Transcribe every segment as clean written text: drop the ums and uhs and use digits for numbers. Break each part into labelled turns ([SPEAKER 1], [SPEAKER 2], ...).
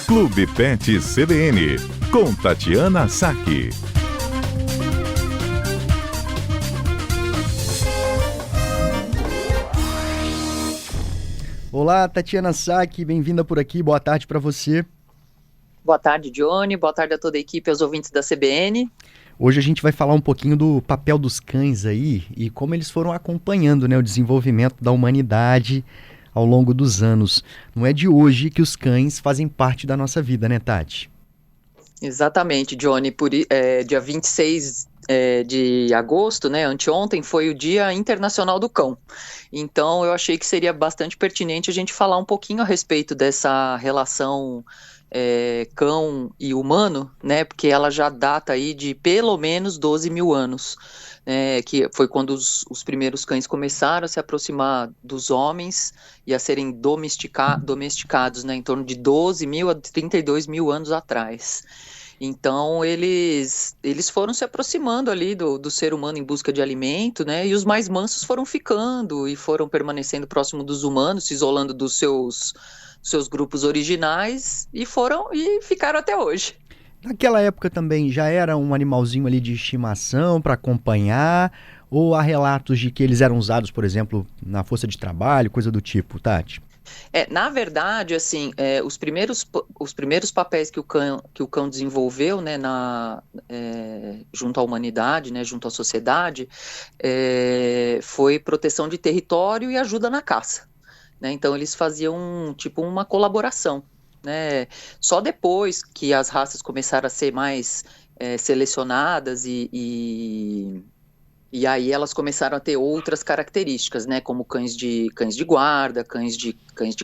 [SPEAKER 1] Clube Pet CBN, com Tatiana Saque.
[SPEAKER 2] Olá, Tatiana Saque, bem-vinda por aqui, boa tarde para você.
[SPEAKER 3] Boa tarde, Johnny, boa tarde a toda a equipe e aos ouvintes da CBN.
[SPEAKER 2] Hoje a gente vai falar um pouquinho do papel dos cães aí e como eles foram acompanhando, né, o desenvolvimento da humanidade ao longo dos anos. Não é de hoje que os cães fazem parte da nossa vida, né, Tati?
[SPEAKER 3] Exatamente, Johnny, dia 26 de agosto, né, anteontem, foi o Dia Internacional do Cão. Então eu achei que seria bastante pertinente a gente falar um pouquinho a respeito dessa relação cão e humano, né, porque ela já data aí de pelo menos 12 mil anos, que foi quando os primeiros cães começaram a se aproximar dos homens e a serem domesticados, né, em torno de 12 mil a 32 mil anos atrás. Então eles foram se aproximando ali do ser humano em busca de alimento, né, e os mais mansos foram ficando e foram permanecendo próximo dos humanos, se isolando dos seus grupos originais e ficaram até hoje.
[SPEAKER 2] Naquela época também já era um animalzinho ali de estimação para acompanhar, ou há relatos de que eles eram usados, por exemplo, na força de trabalho, coisa do tipo, Tati?
[SPEAKER 3] Na verdade, assim, os primeiros papéis que o cão desenvolveu, né, junto à humanidade, né, junto à sociedade, foi proteção de território e ajuda na caça, né? Então eles faziam tipo uma colaboração, né? Só depois que as raças começaram a ser mais selecionadas e aí elas começaram a ter outras características, né, como cães de guarda, cães de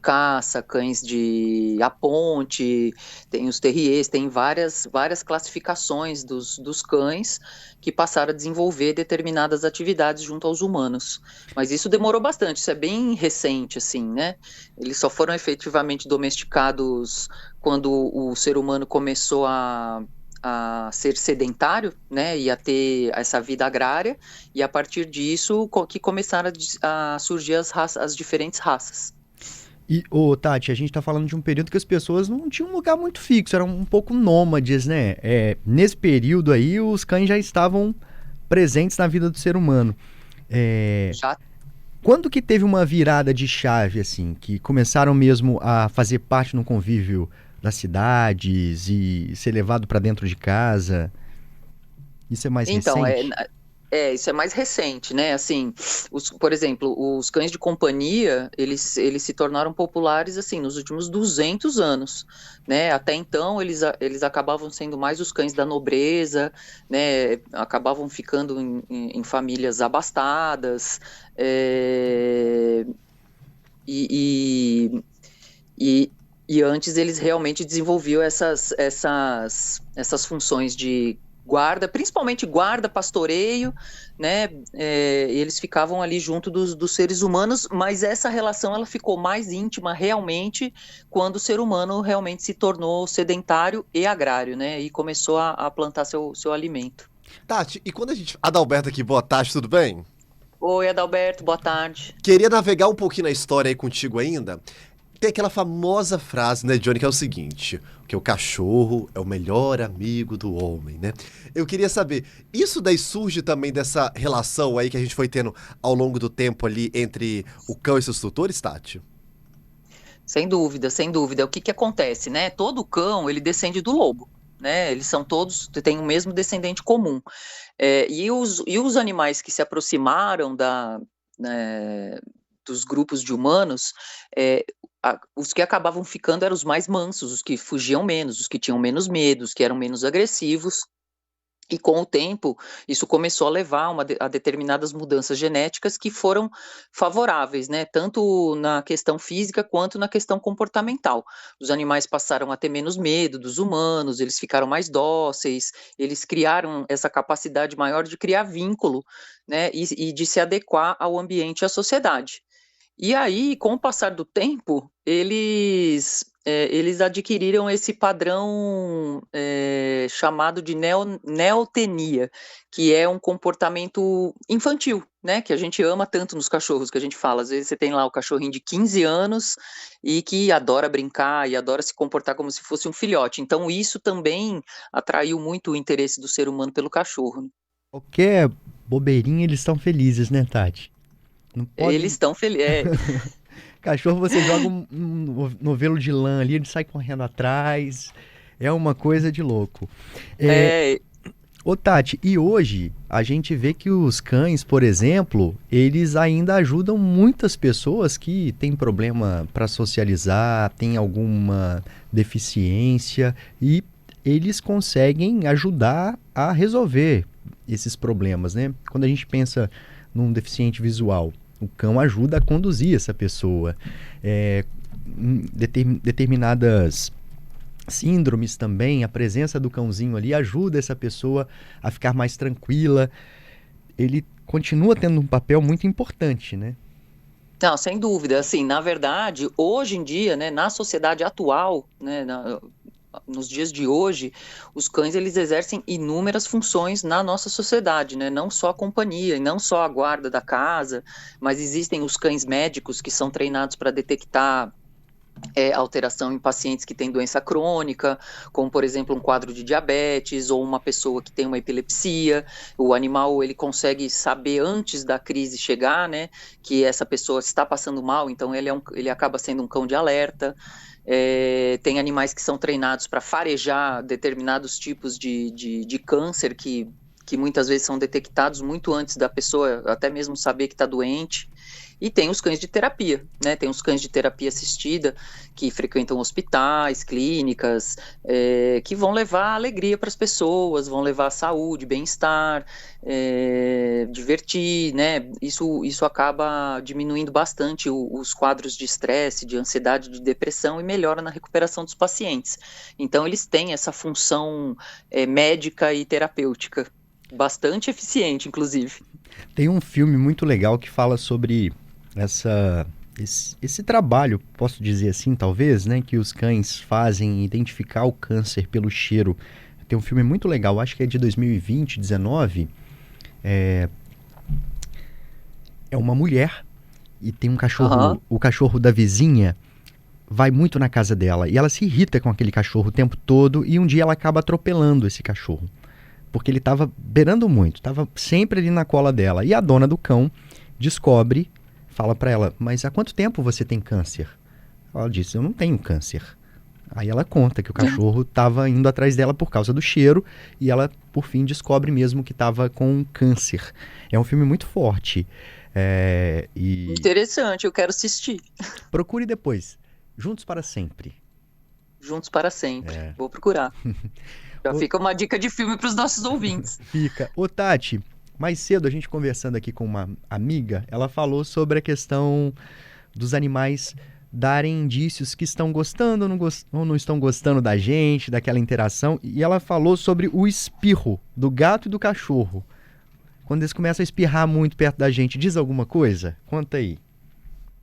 [SPEAKER 3] caça, cães de aponte, tem os terriers, tem várias classificações dos cães que passaram a desenvolver determinadas atividades junto aos humanos. Mas isso demorou bastante, isso é bem recente, assim, né? Eles só foram efetivamente domesticados quando o ser humano começou a ser sedentário, né, e a ter essa vida agrária, e a partir disso que começaram a surgir as diferentes raças.
[SPEAKER 2] E, Tati, a gente tá falando de um período que as pessoas não tinham um lugar muito fixo, eram um pouco nômades, né? Nesse período aí, os cães já estavam presentes na vida do ser humano.
[SPEAKER 3] Já
[SPEAKER 2] Quando que teve uma virada de chave, assim, que começaram mesmo a fazer parte no convívio das cidades e ser levado para dentro de casa? Isso é mais
[SPEAKER 3] Então,
[SPEAKER 2] recente?
[SPEAKER 3] isso é mais recente, né? Assim, por exemplo, os cães de companhia, eles se tornaram populares, assim, nos últimos 200 anos, né? Até então, eles acabavam sendo mais os cães da nobreza, né? Acabavam ficando em famílias abastadas, e, e, e antes eles realmente desenvolviam essas funções de guarda, principalmente guarda, pastoreio, né? Eles ficavam ali junto dos seres humanos, mas essa relação ela ficou mais íntima realmente quando o ser humano realmente se tornou sedentário e agrário, né? E começou a plantar seu alimento.
[SPEAKER 4] Tati, e quando a gente... Adalberto aqui, boa tarde, tudo bem?
[SPEAKER 3] Oi, Adalberto, boa tarde.
[SPEAKER 4] Queria navegar um pouquinho na história aí contigo ainda. Tem aquela famosa frase, né, Johnny, que é o seguinte, que o cachorro é o melhor amigo do homem, né? Eu queria saber, isso daí surge também dessa relação aí que a gente foi tendo ao longo do tempo ali entre o cão e seus tutores, Tati?
[SPEAKER 3] Sem dúvida, sem dúvida. O que acontece, né? Todo cão, ele descende do lobo, né? Eles são todos, têm o mesmo descendente comum. E os animais que se aproximaram né, dos grupos de humanos, os que acabavam ficando eram os mais mansos, os que fugiam menos, os que tinham menos medo, os que eram menos agressivos. E com o tempo, isso começou a levar a determinadas mudanças genéticas que foram favoráveis, né? Tanto na questão física quanto na questão comportamental. Os animais passaram a ter menos medo dos humanos, eles ficaram mais dóceis, eles criaram essa capacidade maior de criar vínculo, né? E de se adequar ao ambiente e à sociedade. E aí, com o passar do tempo, eles eles adquiriram esse padrão chamado de neotenia, que é um comportamento infantil, né, que a gente ama tanto nos cachorros, que a gente fala, às vezes você tem lá o cachorrinho de 15 anos e que adora brincar e adora se comportar como se fosse um filhote, então isso também atraiu muito o interesse do ser humano pelo cachorro, né?
[SPEAKER 2] Qualquer bobeirinha eles estão felizes, né, Tati? Não pode...
[SPEAKER 3] Eles estão felizes,
[SPEAKER 2] Cachorro, você joga novelo de lã ali, ele sai correndo atrás. É uma coisa de louco. Ô Tati, e hoje a gente vê que os cães, por exemplo, eles ainda ajudam muitas pessoas que têm problema para socializar, têm alguma deficiência e eles conseguem ajudar a resolver esses problemas, né? Quando a gente pensa num deficiente visual, o cão ajuda a conduzir essa pessoa. Determinadas síndromes também, a presença do cãozinho ali ajuda essa pessoa a ficar mais tranquila. Ele continua tendo um papel muito importante, né?
[SPEAKER 3] Não, sem dúvida. Assim, na verdade, hoje em dia, né, na sociedade atual, né, nos dias de hoje, os cães eles exercem inúmeras funções na nossa sociedade, né? Não só a companhia e não só a guarda da casa, mas existem os cães médicos que são treinados para detectar alteração em pacientes que têm doença crônica, como por exemplo um quadro de diabetes ou uma pessoa que tem uma epilepsia. O animal ele consegue saber antes da crise chegar, né, que essa pessoa está passando mal, então ele acaba sendo um cão de alerta. Tem animais que são treinados para farejar determinados tipos de câncer que muitas vezes são detectados muito antes da pessoa até mesmo saber que está doente. E tem os cães de terapia, né? Tem os cães de terapia assistida que frequentam hospitais, clínicas, que vão levar alegria para as pessoas, vão levar saúde, bem-estar, divertir, né? Isso acaba diminuindo bastante os quadros de estresse, de ansiedade, de depressão e melhora na recuperação dos pacientes. Então eles têm essa função médica e terapêutica, bastante eficiente, inclusive.
[SPEAKER 2] Tem um filme muito legal que fala sobre esse trabalho, posso dizer assim, talvez, né, que os cães fazem em identificar o câncer pelo cheiro. Tem um filme muito legal, acho que é de 2020, 19. É uma mulher e tem um cachorro, o cachorro da vizinha vai muito na casa dela e ela se irrita com aquele cachorro o tempo todo e um dia ela acaba atropelando esse cachorro. Porque ele estava beirando muito, estava sempre ali na cola dela. E a dona do cão descobre, fala para ela, mas há quanto tempo você tem câncer? Ela disse, eu não tenho câncer. Aí ela conta que o cachorro estava indo atrás dela por causa do cheiro e ela, por fim, descobre mesmo que estava com câncer. É um filme muito forte.
[SPEAKER 3] Interessante, eu quero assistir.
[SPEAKER 2] Procure depois. Juntos para Sempre.
[SPEAKER 3] Juntos para Sempre. Vou procurar. Já fica uma dica de filme para os nossos ouvintes.
[SPEAKER 2] Fica. Ô Tati, mais cedo a gente conversando aqui com uma amiga, ela falou sobre a questão dos animais darem indícios que estão gostando ou não estão gostando da gente, daquela interação. E ela falou sobre o espirro do gato e do cachorro. Quando eles começam a espirrar muito perto da gente, diz alguma coisa? Conta aí.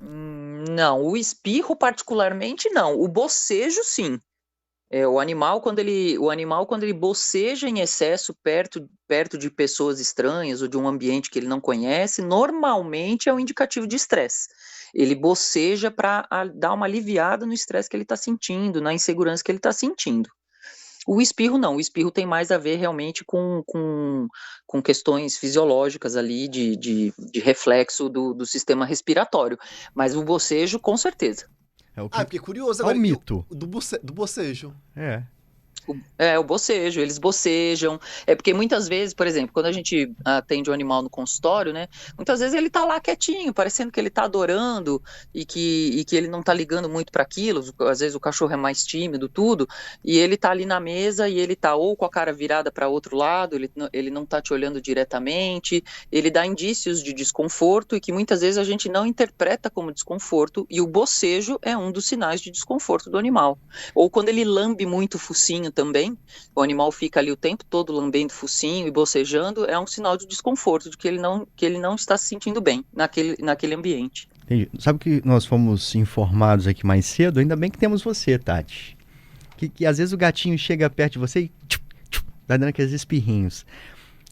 [SPEAKER 3] Não, o espirro particularmente não. O bocejo, sim. O animal, quando ele boceja em excesso perto de pessoas estranhas ou de um ambiente que ele não conhece, normalmente é um indicativo de estresse. Ele boceja para dar uma aliviada no estresse que ele está sentindo, na insegurança que ele está sentindo. O espirro não, o espirro tem mais a ver realmente com questões fisiológicas ali, de reflexo do sistema respiratório, mas o bocejo, com certeza.
[SPEAKER 4] Porque é curioso
[SPEAKER 2] agora.
[SPEAKER 4] agora.
[SPEAKER 2] O mito.
[SPEAKER 4] Do bocejo.
[SPEAKER 3] O bocejo, eles bocejam. Porque muitas vezes, por exemplo, quando a gente atende um animal no consultório, né? Muitas vezes ele tá lá quietinho, parecendo que ele tá adorando e que ele não tá ligando muito para aquilo. Às vezes o cachorro é mais tímido, tudo, e ele tá ali na mesa e ele tá ou com a cara virada para outro lado, ele não tá te olhando diretamente, ele dá indícios de desconforto e que muitas vezes a gente não interpreta como desconforto, e o bocejo é um dos sinais de desconforto do animal. Ou quando ele lambe muito o focinho também, o animal fica ali o tempo todo lambendo focinho e bocejando, é um sinal de desconforto, de que ele não está se sentindo bem naquele ambiente.
[SPEAKER 2] Entendi. Sabe que nós fomos informados aqui mais cedo? Ainda bem que temos você, Tati. Que às vezes o gatinho chega perto de você e vai dando aqueles espirrinhos.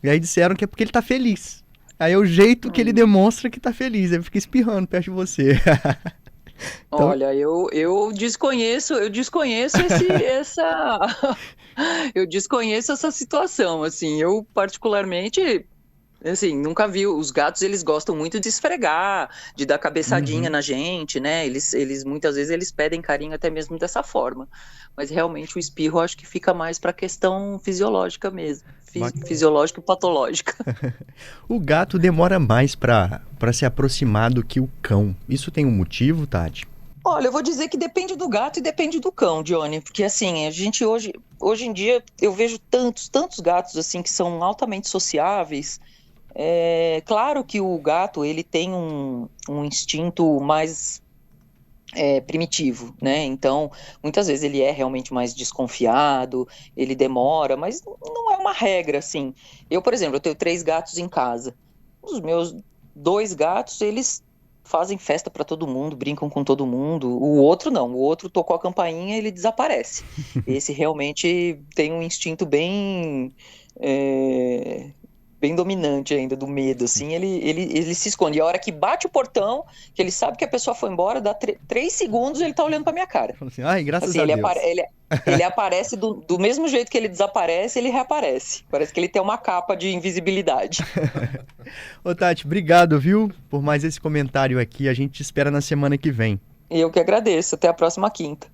[SPEAKER 2] E aí disseram que é porque ele tá feliz. Aí é o jeito que ele demonstra que tá feliz. Ele fica espirrando perto de você. Então...
[SPEAKER 3] Olha, eu desconheço eu desconheço essa situação, assim, eu particularmente, assim, nunca vi, os gatos, eles gostam muito de esfregar, de dar cabeçadinha na gente, né, eles muitas vezes eles pedem carinho até mesmo dessa forma, mas realmente o espirro eu acho que fica mais pra questão fisiológica mesmo, fisiológica e patológica.
[SPEAKER 2] O gato demora mais pra se aproximar do que o cão. Isso tem um motivo, Tati?
[SPEAKER 3] Olha, eu vou dizer que depende do gato e depende do cão, Johnny, porque assim, a gente hoje em dia eu vejo tantos gatos assim que são altamente sociáveis. Claro que o gato, ele tem um instinto mais primitivo, né? Então, muitas vezes ele é realmente mais desconfiado, ele demora, mas não é uma regra, assim. Eu, por exemplo, eu tenho 3 gatos em casa. Os meus 2 gatos, eles fazem festa para todo mundo, brincam com todo mundo. O outro não, o outro tocou a campainha e ele desaparece. Esse realmente tem um instinto bem dominante ainda, do medo, assim, ele se esconde. E a hora que bate o portão, que ele sabe que a pessoa foi embora, dá 3 segundos, ele tá olhando pra minha cara.
[SPEAKER 2] Assim, ai, graças
[SPEAKER 3] assim,
[SPEAKER 2] a Deus.
[SPEAKER 3] Ele aparece do mesmo jeito que ele desaparece, ele reaparece. Parece que ele tem uma capa de invisibilidade.
[SPEAKER 2] Ô, Tati, obrigado, viu, por mais esse comentário aqui. A gente te espera na semana que vem.
[SPEAKER 3] Eu que agradeço. Até a próxima quinta.